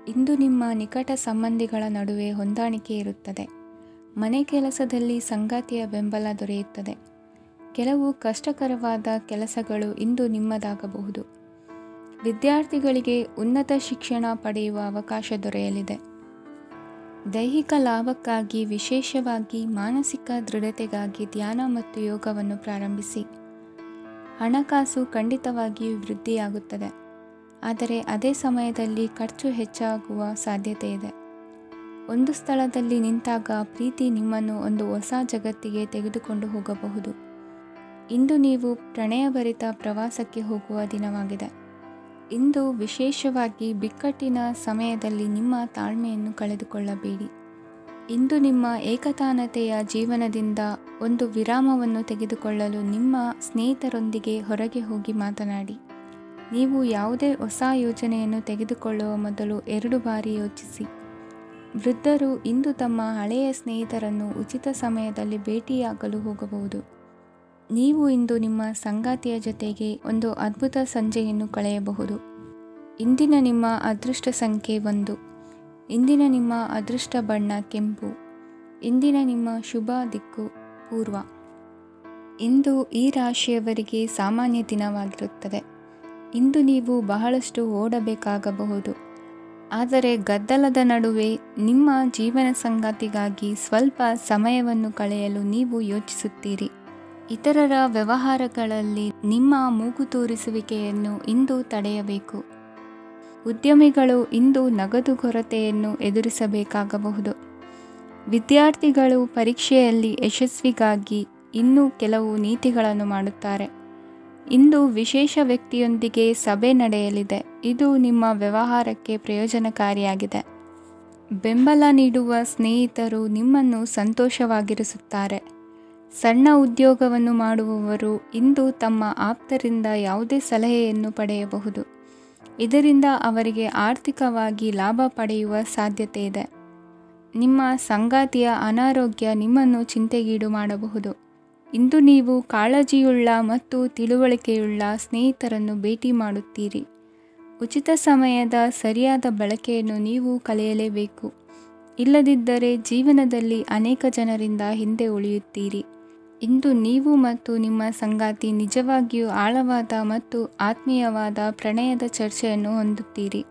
ಇಂದು ನಿಮ್ಮ ನಿಕಟ ಸಂಬಂಧಿಗಳ ನಡುವೆ ಹೊಂದಾಣಿಕೆ ಇರುತ್ತದೆ. ಮನೆ ಕೆಲಸದಲ್ಲಿ ಸಂಗಾತಿಯ ಬೆಂಬಲ ದೊರೆಯುತ್ತದೆ. ಕೆಲವು ಕಷ್ಟಕರವಾದ ಕೆಲಸಗಳು ಇಂದು ನಿಮ್ಮದಾಗಬಹುದು. ವಿದ್ಯಾರ್ಥಿಗಳಿಗೆ ಉನ್ನತ ಶಿಕ್ಷಣ ಪಡೆಯುವ ಅವಕಾಶ ದೊರೆಯಲಿದೆ. ದೈಹಿಕ ಲಾಭಕ್ಕಾಗಿ, ವಿಶೇಷವಾಗಿ ಮಾನಸಿಕ ದೃಢತೆಗಾಗಿ ಧ್ಯಾನ ಮತ್ತು ಯೋಗವನ್ನು ಪ್ರಾರಂಭಿಸಿ. ಹಣಕಾಸು ಖಂಡಿತವಾಗಿಯೂ ವೃದ್ಧಿಯಾಗುತ್ತದೆ, ಆದರೆ ಅದೇ ಸಮಯದಲ್ಲಿ ಖರ್ಚು ಹೆಚ್ಚಾಗುವ ಸಾಧ್ಯತೆ ಇದೆ. ಒಂದು ಸ್ಥಳದಲ್ಲಿ ನಿಂತಾಗ ಪ್ರೀತಿ ನಿಮ್ಮನ್ನು ಒಂದು ಹೊಸ ಜಗತ್ತಿಗೆ ತೆಗೆದುಕೊಂಡು ಹೋಗಬಹುದು. ಇಂದು ನೀವು ಪ್ರಣಯಭರಿತ ಪ್ರವಾಸಕ್ಕೆ ಹೋಗುವ ದಿನವಾಗಿದೆ. ಇಂದು ವಿಶೇಷವಾಗಿ ಬಿಕ್ಕಟ್ಟಿನ ಸಮಯದಲ್ಲಿ ನಿಮ್ಮ ತಾಳ್ಮೆಯನ್ನು ಕಳೆದುಕೊಳ್ಳಬೇಡಿ. ಇಂದು ನಿಮ್ಮ ಏಕತಾನತೆಯ ಜೀವನದಿಂದ ಒಂದು ವಿರಾಮವನ್ನು ತೆಗೆದುಕೊಳ್ಳಲು ನಿಮ್ಮ ಸ್ನೇಹಿತರೊಂದಿಗೆ ಹೊರಗೆ ಹೋಗಿ ಮಾತನಾಡಿ. ನೀವು ಯಾವುದೇ ಹೊಸ ಯೋಜನೆಯನ್ನು ತೆಗೆದುಕೊಳ್ಳುವ ಮೊದಲು 2 ಬಾರಿ ಯೋಚಿಸಿ. ವೃದ್ಧರು ಇಂದು ತಮ್ಮ ಹಳೆಯ ಸ್ನೇಹಿತರನ್ನು ಉಚಿತ ಸಮಯದಲ್ಲಿ ಭೇಟಿಯಾಗಲು ಹೋಗಬಹುದು. ನೀವು ಇಂದು ನಿಮ್ಮ ಸಂಗಾತಿಯ ಜೊತೆಗೆ ಒಂದು ಅದ್ಭುತ ಸಂಜೆಯನ್ನು ಕಳೆಯಬಹುದು. ಇಂದಿನ ನಿಮ್ಮ ಅದೃಷ್ಟ ಸಂಖ್ಯೆ 1. ಇಂದಿನ ನಿಮ್ಮ ಅದೃಷ್ಟ ಬಣ್ಣ ಕೆಂಪು. ಇಂದಿನ ನಿಮ್ಮ ಶುಭ ದಿಕ್ಕು ಪೂರ್ವ. ಇಂದು ಈ ರಾಶಿಯವರಿಗೆ ಸಾಮಾನ್ಯ ದಿನವಾಗಿರುತ್ತದೆ. ಇಂದು ನೀವು ಬಹಳಷ್ಟು ಓಡಬೇಕಾಗಬಹುದು, ಆದರೆ ಗದ್ದಲದ ನಡುವೆ ನಿಮ್ಮ ಜೀವನ ಸಂಗಾತಿಗಾಗಿ ಸ್ವಲ್ಪ ಸಮಯವನ್ನು ಕಳೆಯಲು ನೀವು ಯೋಚಿಸುತ್ತೀರಿ. ಇತರರ ವ್ಯವಹಾರಗಳಲ್ಲಿ ನಿಮ್ಮ ಮೂಗು ತೂರಿಸುವಿಕೆಯನ್ನು ಇಂದು ತಡೆಯಬೇಕು. ಉದ್ಯಮಿಗಳು ಇಂದು ನಗದು ಕೊರತೆಯನ್ನು ಎದುರಿಸಬೇಕಾಗಬಹುದು. ವಿದ್ಯಾರ್ಥಿಗಳು ಪರೀಕ್ಷೆಯಲ್ಲಿ ಯಶಸ್ವಿಗಾಗಿ ಇನ್ನೂ ಕೆಲವು ನೀತಿಗಳನ್ನು ಮಾಡುತ್ತಾರೆ. ಇಂದು ವಿಶೇಷ ವ್ಯಕ್ತಿಯೊಂದಿಗೆ ಸಭೆ ನಡೆಯಲಿದೆ. ಇದು ನಿಮ್ಮ ವ್ಯವಹಾರಕ್ಕೆ ಪ್ರಯೋಜನಕಾರಿಯಾಗಿದೆ. ಬೆಂಬಲ ನೀಡುವ ಸ್ನೇಹಿತರು ನಿಮ್ಮನ್ನು ಸಂತೋಷವಾಗಿರಿಸುತ್ತಾರೆ. ಸಣ್ಣ ಉದ್ಯೋಗವನ್ನು ಮಾಡುವವರು ಇಂದು ತಮ್ಮ ಆಪ್ತರಿಂದ ಯಾವುದೇ ಸಲಹೆಯನ್ನು ಪಡೆಯಬಹುದು. ಇದರಿಂದ ಅವರಿಗೆ ಆರ್ಥಿಕವಾಗಿ ಲಾಭ ಪಡೆಯುವ ಸಾಧ್ಯತೆ ಇದೆ. ನಿಮ್ಮ ಸಂಗಾತಿಯ ಅನಾರೋಗ್ಯ ನಿಮ್ಮನ್ನು ಚಿಂತೆಗೀಡು ಮಾಡಬಹುದು. ಇಂದು ನೀವು ಕಾಳಜಿಯುಳ್ಳ ಮತ್ತು ತಿಳುವಳಿಕೆಯುಳ್ಳ ಸ್ನೇಹಿತರನ್ನು ಭೇಟಿ ಮಾಡುತ್ತೀರಿ. ಉಚಿತ ಸಮಯದ ಸರಿಯಾದ ಬಳಕೆಯನ್ನು ನೀವು ಕಲಿಯಲೇಬೇಕು. ಇಲ್ಲದಿದ್ದರೆ ಜೀವನದಲ್ಲಿ ಅನೇಕ ಜನರಿಂದ ಹಿಂದೆ ಉಳಿಯುತ್ತೀರಿ. ಇಂದು ನೀವು ಮತ್ತು ನಿಮ್ಮ ಸಂಗಾತಿ ನಿಜವಾಗಿಯೂ ಆಳವಾದ ಮತ್ತು ಆತ್ಮೀಯವಾದ ಪ್ರಣಯದ ಚರ್ಚೆಯನ್ನು ಹೊಂದುತ್ತೀರಿ.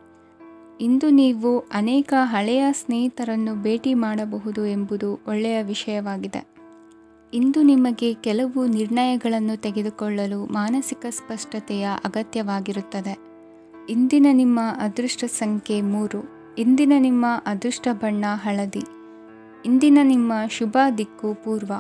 ಇಂದು ನೀವು ಅನೇಕ ಹಳೆಯ ಸ್ನೇಹಿತರನ್ನು ಭೇಟಿ ಮಾಡಬಹುದು ಎಂಬುದು ಒಳ್ಳೆಯ ವಿಷಯವಾಗಿದೆ. ಇಂದು ನಿಮಗೆ ಕೆಲವು ನಿರ್ಣಯಗಳನ್ನು ತೆಗೆದುಕೊಳ್ಳಲು ಮಾನಸಿಕ ಸ್ಪಷ್ಟತೆಯ ಅಗತ್ಯವಾಗಿರುತ್ತದೆ. ಇಂದಿನ ನಿಮ್ಮ ಅದೃಷ್ಟ ಸಂಖ್ಯೆ 3. ಇಂದಿನ ನಿಮ್ಮ ಅದೃಷ್ಟ ಬಣ್ಣ ಹಳದಿ. ಇಂದಿನ ನಿಮ್ಮ ಶುಭ ದಿಕ್ಕು ಪೂರ್ವ.